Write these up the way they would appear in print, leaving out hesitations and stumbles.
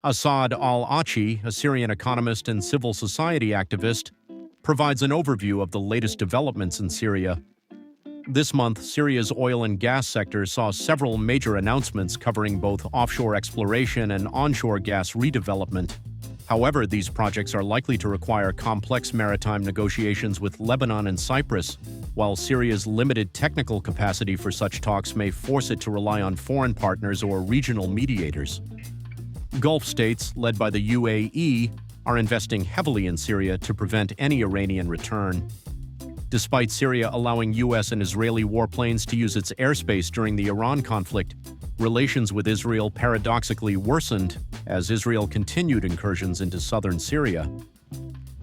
Assaad Al Achi, a Syrian economist and civil society activist, provides an overview of the latest developments in Syria. This month, Syria's oil and gas sector saw several major announcements covering both offshore exploration and onshore gas redevelopment. However, these projects are likely to require complex maritime negotiations with Lebanon and Cyprus, while Syria's limited technical capacity for such talks may force it to rely on foreign partners or regional mediators. Gulf states, led by the UAE, are investing heavily in Syria to prevent any Iranian return. Despite Syria allowing U.S. and Israeli warplanes to use its airspace during the Iran conflict, relations with Israel paradoxically worsened as Israel continued incursions into southern Syria.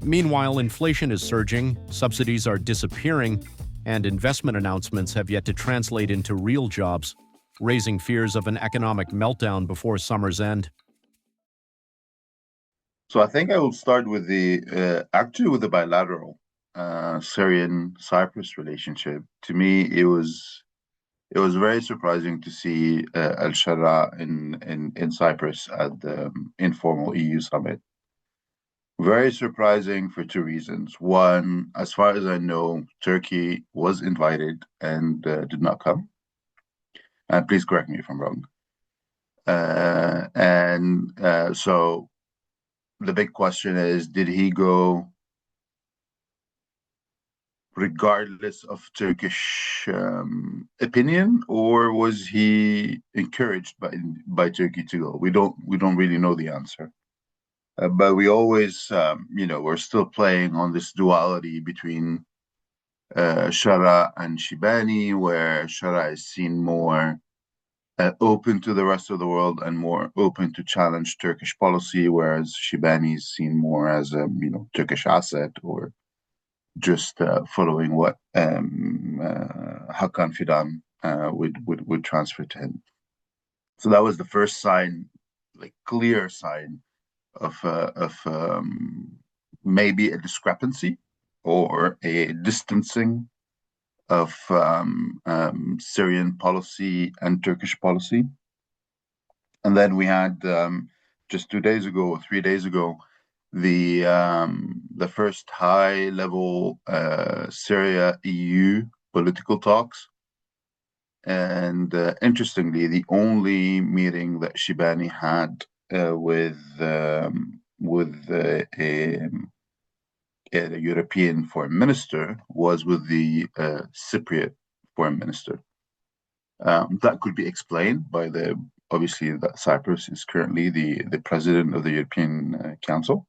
Meanwhile, inflation is surging, subsidies are disappearing, and investment announcements have yet to translate into real jobs, raising fears of an economic meltdown before summer's end. So I think I will start with actually with the bilateral Syrian-Cyprus relationship. To me, it was very surprising to see al-Shara in Cyprus at the informal EU summit. Very surprising for two reasons. One, as far as I know, Turkey was invited and did not come. Please correct me if I'm wrong. So the big question is, did he go regardless of Turkish opinion, or was he encouraged by Turkey to go? We don't really know the answer. But we always, we're still playing on this duality between Shara and Shibani, where Shara is seen more open to the rest of the world and more open to challenge Turkish policy, whereas Shibani is seen more as a Turkish asset or just following what Hakan Fidan would transfer to him. So that was the first sign, like clear sign of maybe a discrepancy or a distancing of Syrian policy and Turkish policy. And then we had just 2 days ago or 3 days ago the first high-level Syria-EU political talks. And interestingly, the only meeting that Shibani had with a European foreign minister was with the Cypriot foreign minister. That could be explained by obviously that Cyprus is currently the president of the European Council.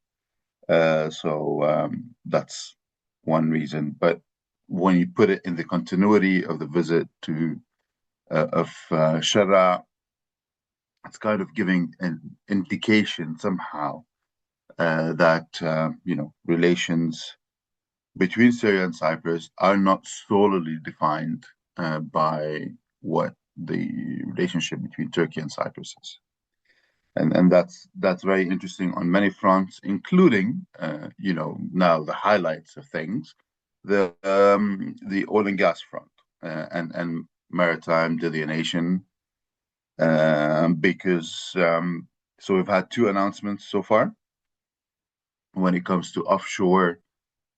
So that's one reason. But when you put it in the continuity of the visit of Shara, it's kind of giving an indication somehow that relations between Syria and Cyprus are not solely defined by what the relationship between Turkey and Cyprus is. And that's very interesting on many fronts, including now the highlights of things, the oil and gas front and maritime delineation, because so we've had two announcements so far. When it comes to offshore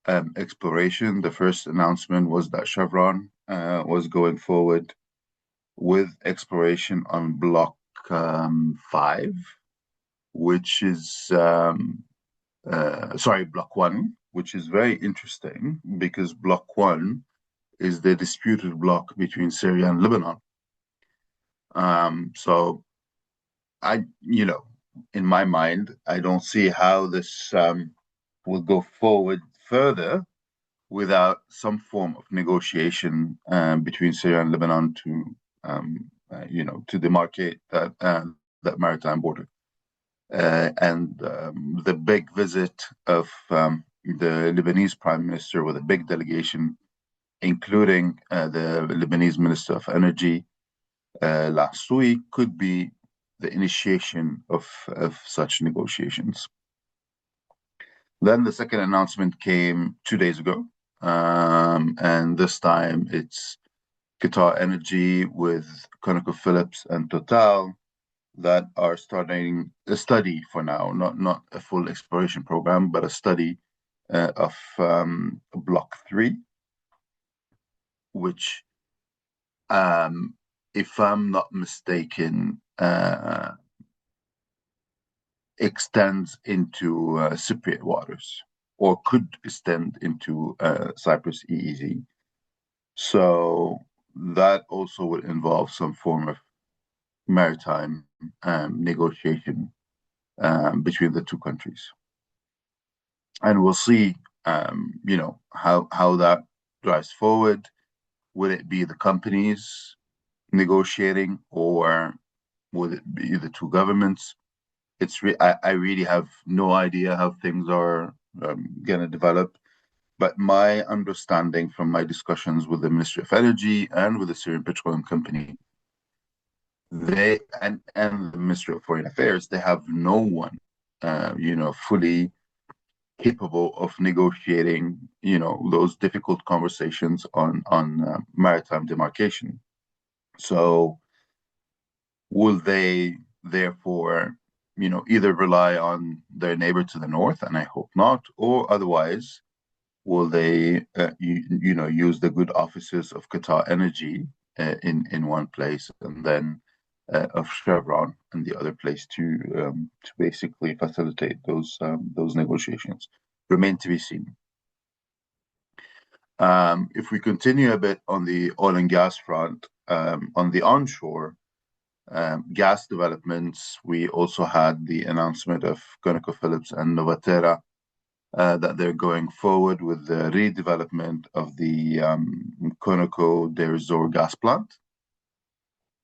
exploration, the first announcement was that Chevron was going forward with exploration on Block 5, which is Block 1, which is very interesting because Block 1 is the disputed block between Syria and Lebanon. So in my mind, I don't see how this will go forward further without some form of negotiation between Syria and Lebanon to demarcate that maritime border. And the big visit of the Lebanese prime minister with a big delegation, including the Lebanese Minister of Energy last week, could be the initiation of such negotiations. Then the second announcement came 2 days ago, and this time it's QatarEnergy with ConocoPhillips and Total that are starting a study for now, not a full exploration program, but a study of Block 3, which, if I'm not mistaken, extends into Cypriot waters, or could extend into Cyprus EEZ. So that also would involve some form of maritime negotiation between the two countries. And we'll see, how that drives forward. Would it be the companies negotiating, or would it be the two governments? I really have no idea how things are going to develop. But my understanding from my discussions with the Ministry of Energy and with the Syrian Petroleum Company, they and the Ministry of Foreign Affairs, they have no one, fully capable of negotiating, those difficult conversations on maritime demarcation. So will they therefore, either rely on their neighbor to the north, and I hope not, or otherwise, will they, use the good offices of QatarEnergy in one place, and then of Chevron in the other place to basically facilitate those negotiations? Remain to be seen. If we continue a bit on the oil and gas front, on the onshore gas developments, we also had the announcement of ConocoPhillips and Novaterra that they're going forward with the redevelopment of the Conoco de Resor gas plant.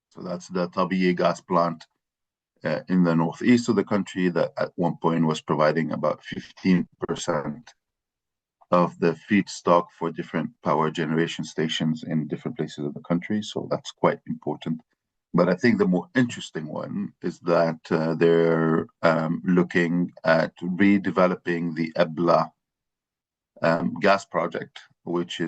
So that's the Tabiye gas plant in the northeast of the country that at one point was providing about 15% of the feedstock for different power generation stations in different places of the country. So that's quite important. But I think the more interesting one is that they're looking at redeveloping the Ebla gas project, which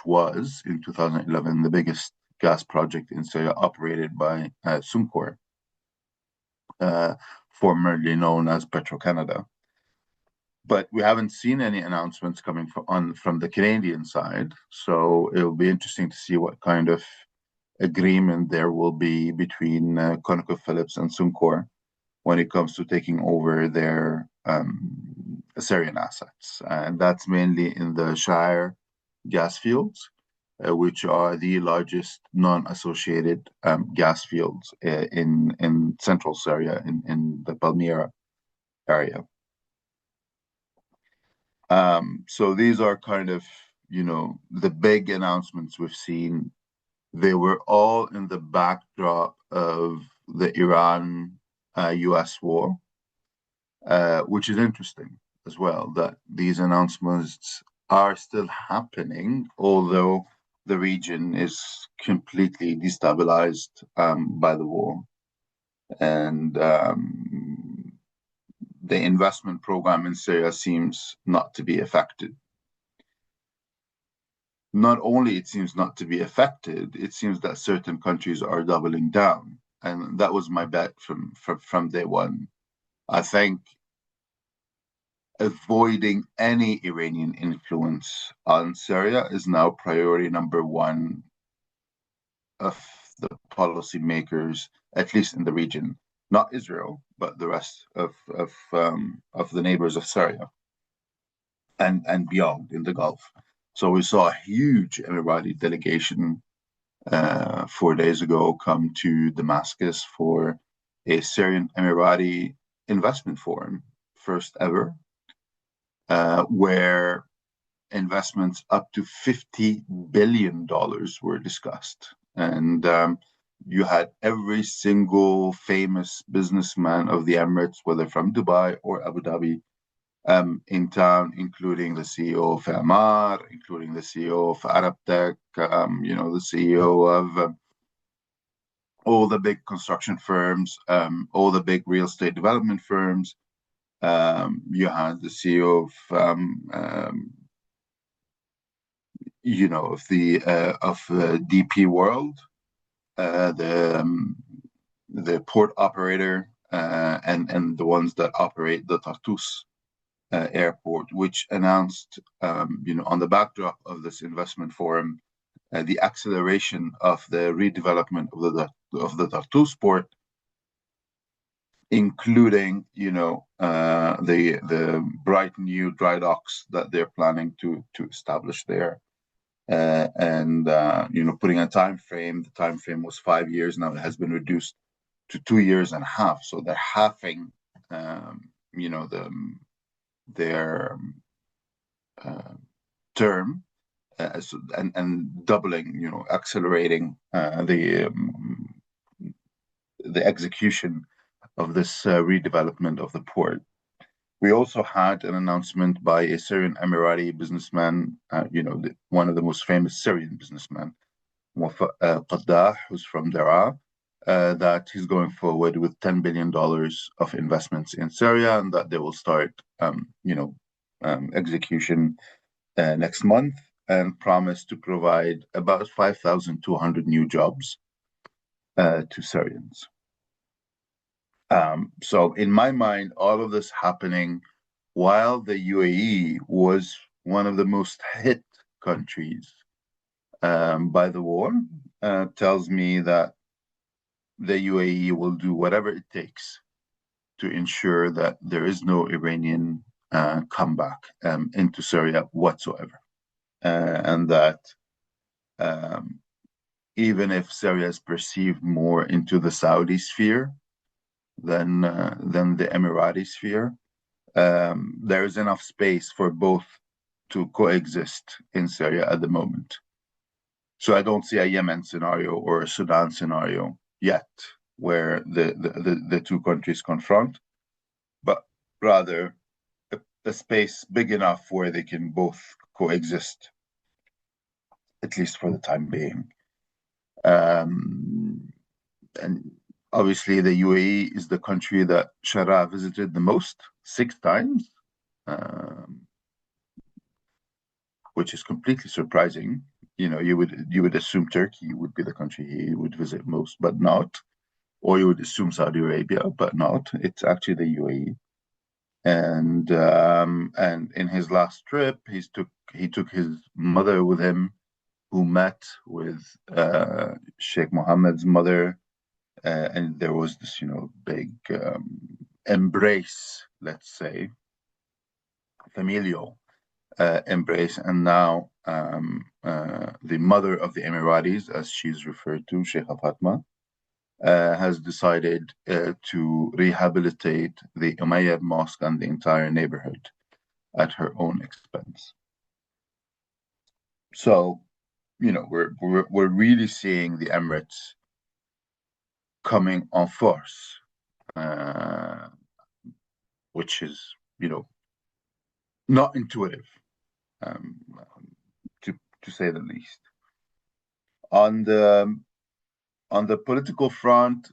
was in 2011 the biggest gas project in Syria, operated by Suncor, formerly known as Petro-Canada. But we haven't seen any announcements coming from the Canadian side, so it'll be interesting to see what kind of agreement there will be between ConocoPhillips and Suncor when it comes to taking over their Syrian assets. And that's mainly in the Shire gas fields, which are the largest non-associated gas fields in central Syria, in the Palmyra area. So these are kind of, the big announcements we've seen. They were all in the backdrop of the Iran-US war, which is interesting as well, that these announcements are still happening, although the region is completely destabilized by the war. And the investment program in Syria seems not to be affected. Not only it seems not to be affected, it seems that certain countries are doubling down. And that was my bet from day one. I think avoiding any Iranian influence on Syria is now priority number one of the policymakers, at least in the region. Not Israel, but the rest of the neighbors of Syria and beyond in the Gulf. So we saw a huge Emirati delegation 4 days ago come to Damascus for a Syrian Emirati investment forum, first ever, where investments up to $50 billion were discussed. And you had every single famous businessman of the Emirates, whether from Dubai or Abu Dhabi, in town, including the CEO of Amar, including the CEO of Arab Tech, the CEO of all the big construction firms, all the big real estate development firms. You had the CEO of DP World, the the port operator, and the ones that operate the Tartus airport, which announced, on the backdrop of this investment forum, the acceleration of the redevelopment of the Tartus port, including, the bright new dry docks that they're planning to establish there, and putting a time frame. The time frame was 5 years. Now it has been reduced to 2 years and a half. So they're halving, their term, and doubling, accelerating the execution of this redevelopment of the port. We also had an announcement by a Syrian Emirati businessman, one of the most famous Syrian businessmen, Qaddah, who's from Daraa, that he's going forward with $10 billion of investments in Syria, and that they will start, execution next month, and promise to provide about 5,200 new jobs to Syrians. So in my mind, all of this happening while the UAE was one of the most hit countries by the war, tells me that the UAE will do whatever it takes to ensure that there is no Iranian comeback into Syria whatsoever. And that even if Syria is perceived more into the Saudi sphere than the Emirati sphere, there is enough space for both to coexist in Syria at the moment. So I don't see a Yemen scenario or a Sudan scenario yet where the two countries confront, but rather a space big enough where they can both coexist, at least for the time being. And obviously, the UAE is the country that Shara visited the most, 6 times, which is completely surprising. You would assume Turkey would be the country he would visit most, but not. Or you would assume Saudi Arabia, but not. It's actually the UAE. And in his last trip, he took his mother with him, who met with Sheikh Mohammed's mother, and there was this, big embrace, let's say, familial embrace. And now the mother of the Emiratis, as she's referred to, Sheikha Fatma, has decided to rehabilitate the Umayyad Mosque and the entire neighborhood at her own expense. So, we're really seeing the Emirates coming en force, which is, not intuitive, to say the least. On the political front,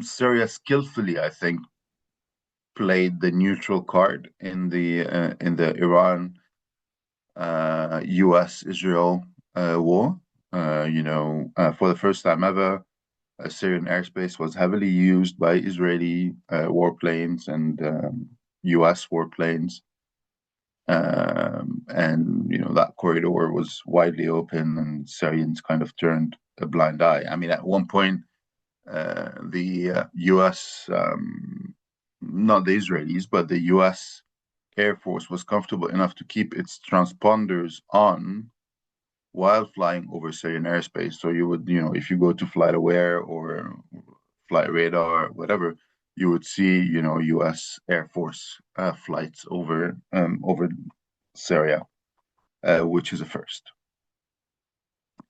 Syria skillfully, I think, played the neutral card in the Iran U.S.-Israel war. For the first time ever, Syrian airspace was heavily used by Israeli warplanes and U.S. warplanes. And that corridor was widely open, and Syrians kind of turned a blind eye. I mean, at one point, the U.S., not the Israelis, but the U.S. Air Force was comfortable enough to keep its transponders on while flying over Syrian airspace. So you would, if you go to FlightAware or Flight Radar or whatever, you would see, U.S. Air Force flights over Syria, which is a first,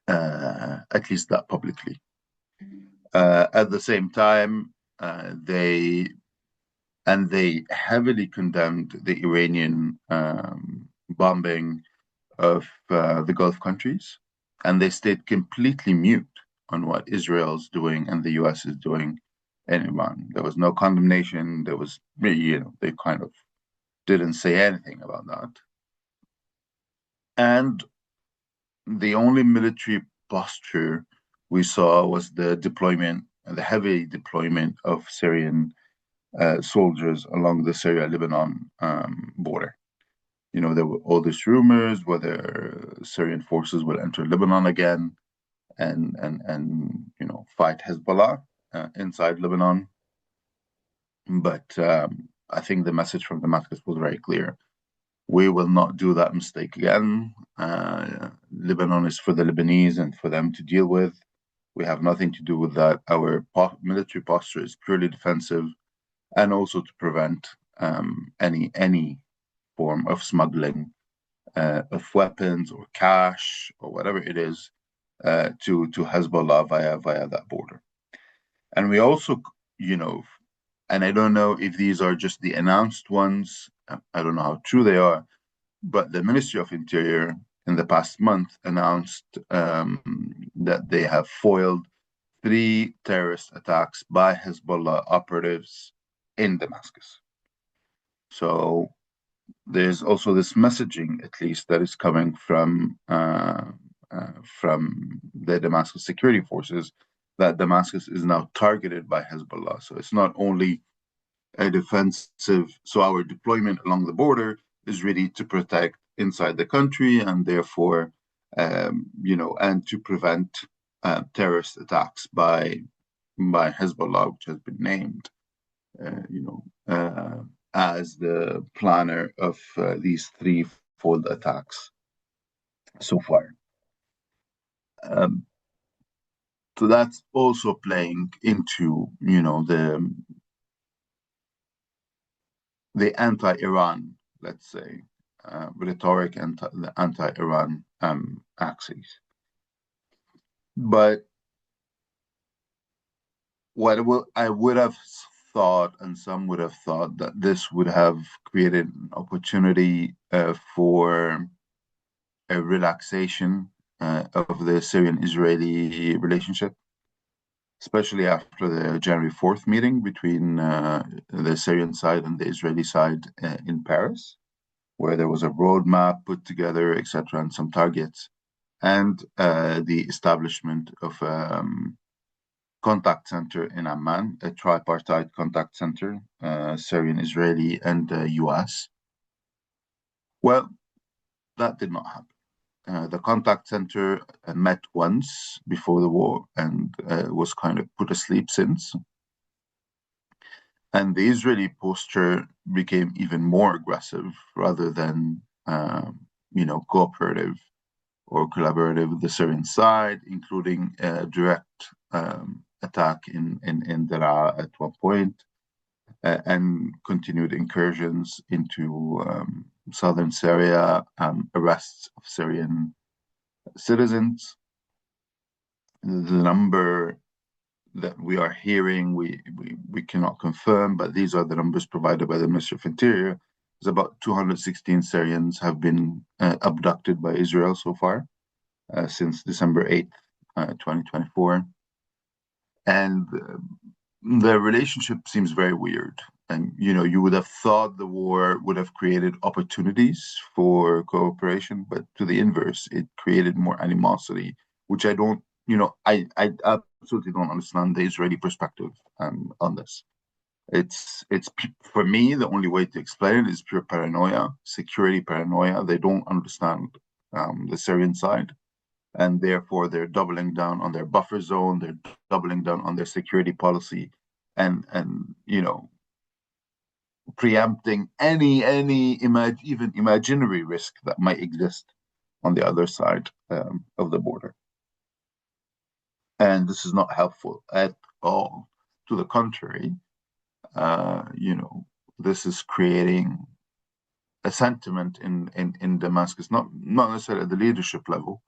at least that publicly. At the same time, they heavily condemned the Iranian bombing of the Gulf countries, and they stayed completely mute on what Israel's doing and the U.S. is doing in Iran. There was no condemnation. There was, they kind of didn't say anything about that. And the only military posture we saw was the heavy deployment of Syrian soldiers along the Syria-Lebanon border. There were all these rumors whether Syrian forces will enter Lebanon again and fight Hezbollah inside Lebanon. But I think the message from Damascus was very clear. We will not do that mistake again. Lebanon is for the Lebanese and for them to deal with. We have nothing to do with that. Our military posture is purely defensive, and also to prevent any form of smuggling of weapons or cash or whatever it is to Hezbollah via that border. And we also, and I don't know if these are just the announced ones. I don't know how true they are, but the Ministry of Interior in the past month announced that they have foiled 3 terrorist attacks by Hezbollah operatives in Damascus. So there's also this messaging, at least, that is coming from the Damascus security forces, that Damascus is now targeted by Hezbollah. So it's not only a defensive, so our deployment along the border is really to protect inside the country, and therefore, and to prevent terrorist attacks by Hezbollah, which has been named, as the planner of these 3-fold attacks so far. So that's also playing into, the anti-Iran, let's say, rhetoric and the anti-Iran axis. But what I would have thought, and some would have thought, that this would have created an opportunity for a relaxation of the Syrian-Israeli relationship, especially after the January 4th meeting between the Syrian side and the Israeli side in Paris, where there was a roadmap put together, etc., and some targets, and the establishment of contact center in Amman, a tripartite contact center, Syrian-Israeli and US. Well, that did not happen. The contact center met once before the war and was kind of put asleep since. And the Israeli posture became even more aggressive rather than, cooperative or collaborative with the Syrian side, including a direct attack in Daraa at one point, and continued incursions into southern Syria, arrests of Syrian citizens. The number that we are hearing, we cannot confirm, but these are the numbers provided by the Ministry of Interior. Is about 216 Syrians have been abducted by Israel so far since December 8th, 2024. And the relationship seems very weird. And, you would have thought the war would have created opportunities for cooperation, but to the inverse, it created more animosity, which I don't, I absolutely don't understand the Israeli perspective on this. It's for me, the only way to explain it is pure paranoia, security paranoia. They don't understand the Syrian side, and therefore they're doubling down on their buffer zone. They're doubling down on their security policy, and preempting any even imaginary risk that might exist on the other side of the border. And this is not helpful at all. To the contrary, this is creating a sentiment in Damascus, not necessarily at the leadership level,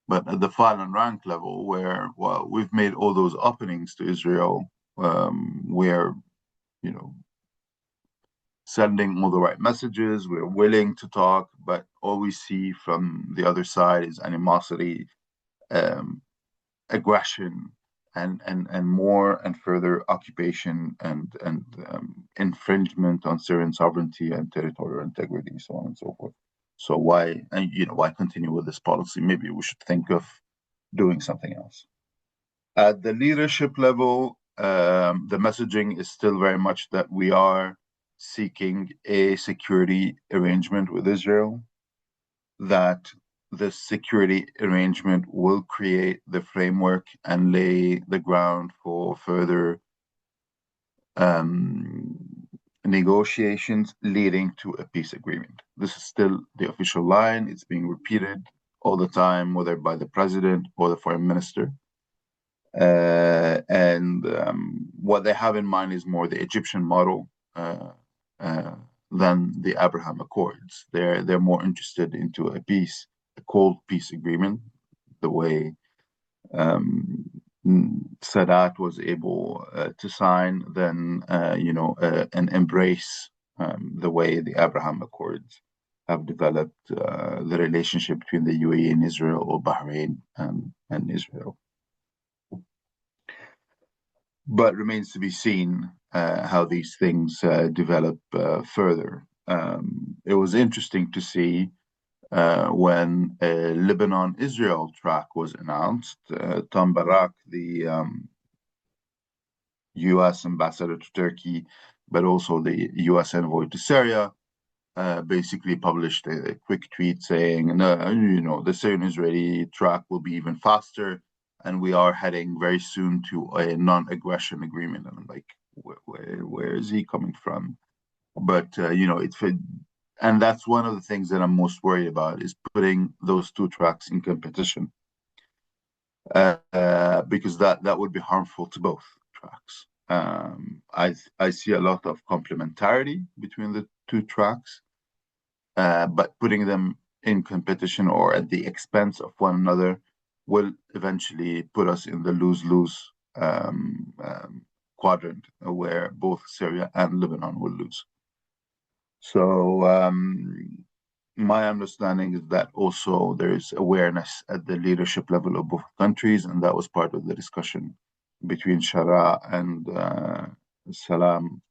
but at the file and rank level, where, well, we've made all those openings to Israel, we're, sending all the right messages, we're willing to talk, but all we see from the other side is animosity, aggression, and more and further occupation and infringement on Syrian sovereignty and territorial integrity, so on and so forth. So why continue with this policy? Maybe we should think of doing something else. At the leadership level, the messaging is still very much that we are seeking a security arrangement with Israel, that this security arrangement will create the framework and lay the ground for further negotiations leading to a peace agreement. This is still the official line. It's being repeated all the time, whether by the president or the foreign minister. And what they have in mind is more the Egyptian model than the Abraham Accords. They're more interested into a peace, a cold peace agreement, the way Sadat was able to sign, than and embrace the way the Abraham Accords have developed the relationship between the UAE and Israel, or Bahrain and Israel. But remains to be seen how these things develop further. It was interesting to see when a Lebanon-Israel track was announced. Tom Barak, the U.S. ambassador to Turkey, but also the U.S. envoy to Syria, basically published a quick tweet saying, no, the Syrian-Israeli track will be even faster, and we are heading very soon to a non-aggression agreement. And I'm like, where is he coming from? But and that's one of the things that I'm most worried about, is putting those two tracks in competition, because that would be harmful to both tracks. I see a lot of complementarity between the two tracks, but putting them in competition or at the expense of one another will eventually put us in the lose-lose quadrant, where both Syria and Lebanon will lose. So my understanding is that also there is awareness at the leadership level of both countries, and that was part of the discussion between Shara and Salam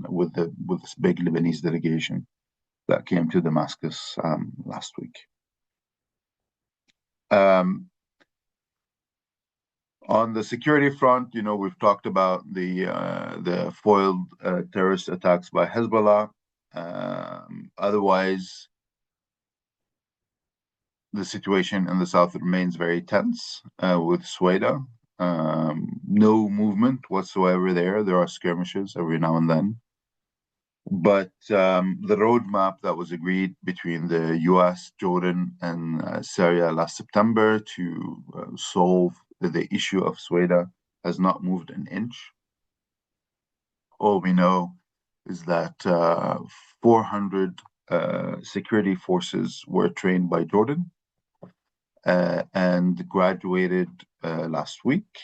with this big Lebanese delegation that came to Damascus last week. On the security front, we've talked about the foiled terrorist attacks by Hezbollah. Otherwise, the situation in the south remains very tense with Sueda. No movement whatsoever there. There are skirmishes every now and then. But the roadmap that was agreed between the US, Jordan, and Syria last September to solve the issue of Sueda has not moved an inch. All we know is that 400 security forces were trained by Jordan and graduated last week.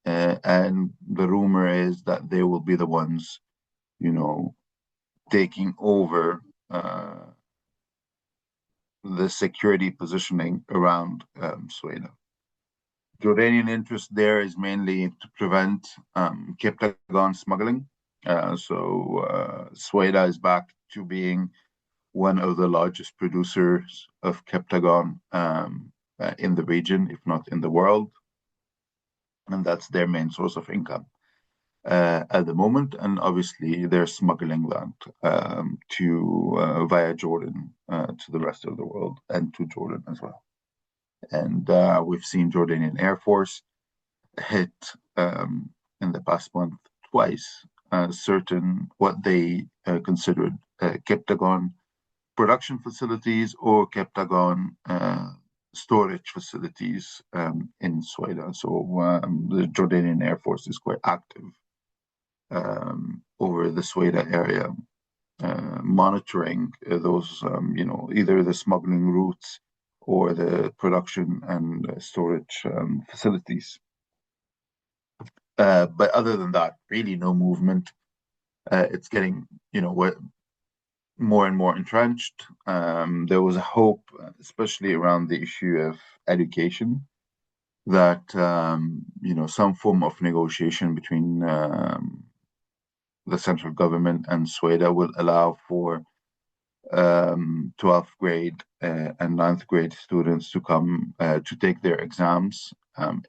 And the rumor is that they will be the ones, taking over the security positioning around Sueda. Jordanian interest there is mainly to prevent Captagon smuggling. So Sueda is back to being one of the largest producers of Captagon in the region, if not in the world. And that's their main source of income at the moment. And obviously, they're smuggling that via Jordan to the rest of the world, and to Jordan as well. And we've seen Jordanian Air Force hit in the past month twice certain what they considered Captagon production facilities or Captagon storage facilities in Sueda. So the Jordanian Air Force is quite active over the Sueda area, monitoring those, either the smuggling routes or the production and storage facilities. But other than that, really no movement. It's getting, more and more entrenched. There was a hope, especially around the issue of education, that some form of negotiation between the central government and Sueda will allow for 12th grade and 9th grade students to come to take their exams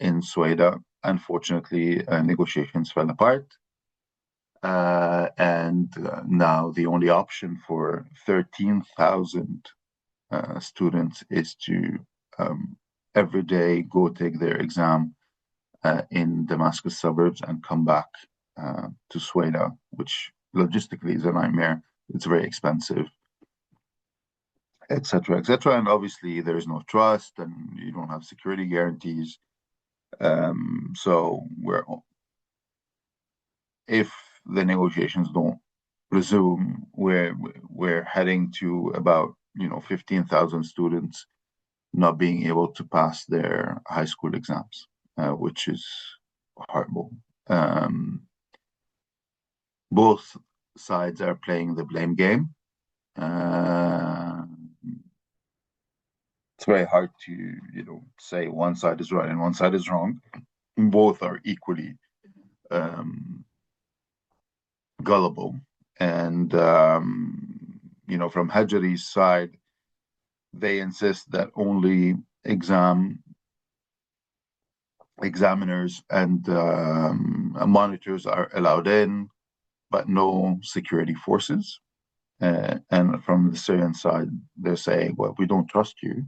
in Sueda unfortunately, negotiations fell apart. And now the only option for 13,000 students is to every day go take their exam in Damascus suburbs and come back to Sueda, which logistically is a nightmare. It's very expensive, etc., etc. And obviously, there is no trust, and you don't have security guarantees. So if the negotiations don't resume, we're heading to about 15,000 students not being able to pass their high school exams, which is horrible. Both sides are playing the blame game. It's very hard to say one side is right and one side is wrong. Both are equally gullible. And from Hajari's side, they insist that only examiners and monitors are allowed in, but no security forces. And from the Syrian side, they're saying, well, we don't trust you.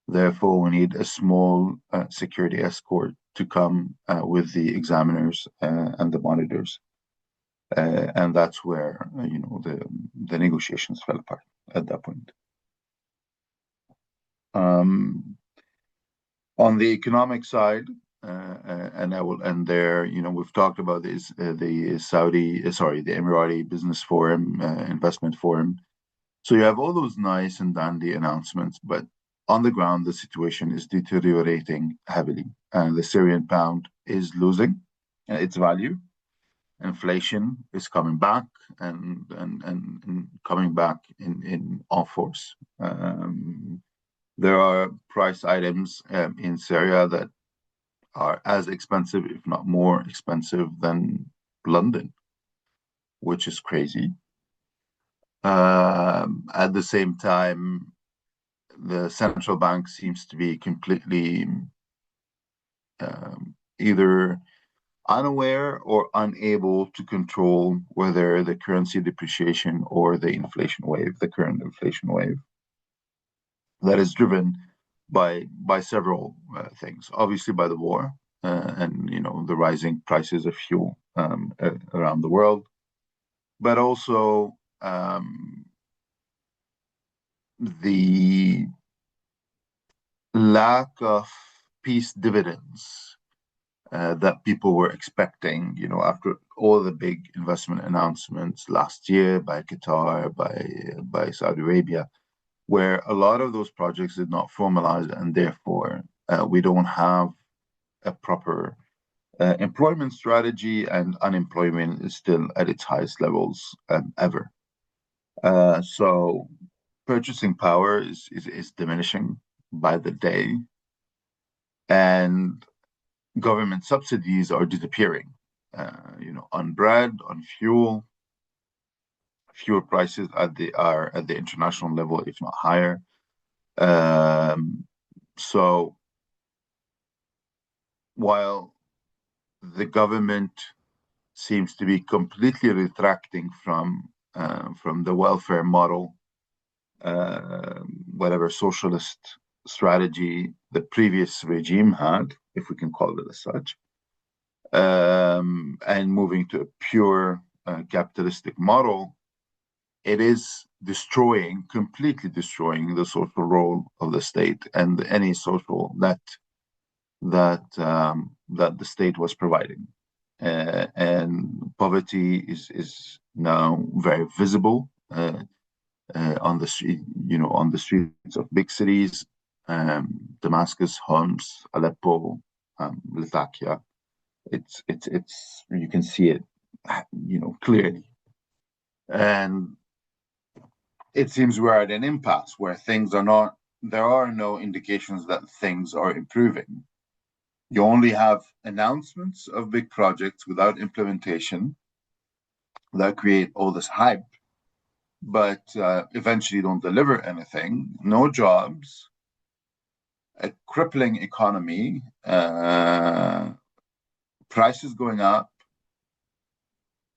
Therefore, we need a small security escort to come with the examiners and the monitors. And that's where, the negotiations fell apart at that point. On the economic side, and I will end there. We've talked about this, the Emirati Business Forum, Investment Forum. So you have all those nice and dandy announcements, but on the ground, the situation is deteriorating heavily. The Syrian pound is losing its value. Inflation is coming back and coming back in all force. There are price items in Syria that are as expensive, if not more expensive, than London, which is crazy. At the same time, the central bank seems to be completely either unaware or unable to control whether the currency depreciation or the current inflation wave, that is driven by several things. Obviously, by the war and the rising prices of fuel around the world, but also the lack of peace dividends that people were expecting, after all the big investment announcements last year by Qatar, by Saudi Arabia, where a lot of those projects did not formalize, and therefore we don't have a proper employment strategy, and unemployment is still at its highest levels ever. So purchasing power is diminishing by the day, and government subsidies are disappearing. On bread, on fuel. Fuel prices are at the international level, if not higher. So while the government seems to be completely retracting from the welfare model, whatever socialist strategy the previous regime had, if we can call it as such, and moving to a pure capitalistic model, it is completely destroying the social role of the state and any social net that the state was providing. And poverty is now very visible on the streets of big cities, Damascus, Homs, Aleppo, Latakia. It's you can see it, clearly. And it seems we're at an impasse where there are no indications that things are improving. You only have announcements of big projects without implementation that create all this hype, but eventually don't deliver anything. No jobs, a crippling economy, prices going up,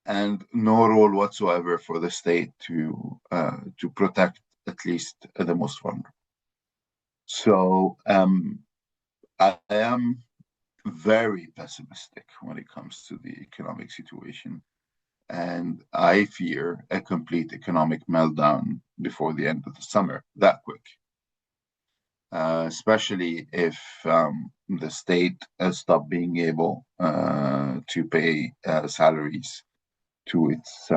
and no role whatsoever for the state to protect at least the most vulnerable. So I am very pessimistic when it comes to the economic situation, and I fear a complete economic meltdown before the end of the summer, that quick. Especially if the state stopped being able to pay salaries to its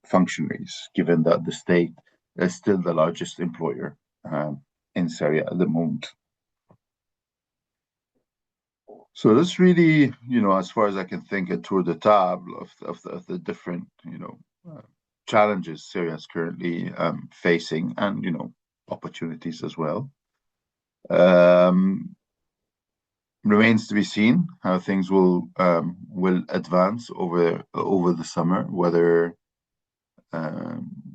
functionaries, given that the state is still the largest employer in Syria at the moment. So this really, as far as I can think, a tour de table of the different, challenges Syria is currently facing, and opportunities as well. Remains to be seen how things will advance over the summer, whether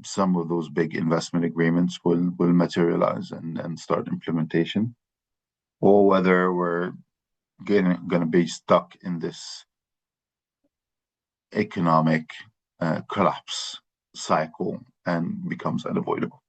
some of those big investment agreements will materialize and start implementation, or whether we're going to be stuck in this economic collapse cycle and becomes unavoidable.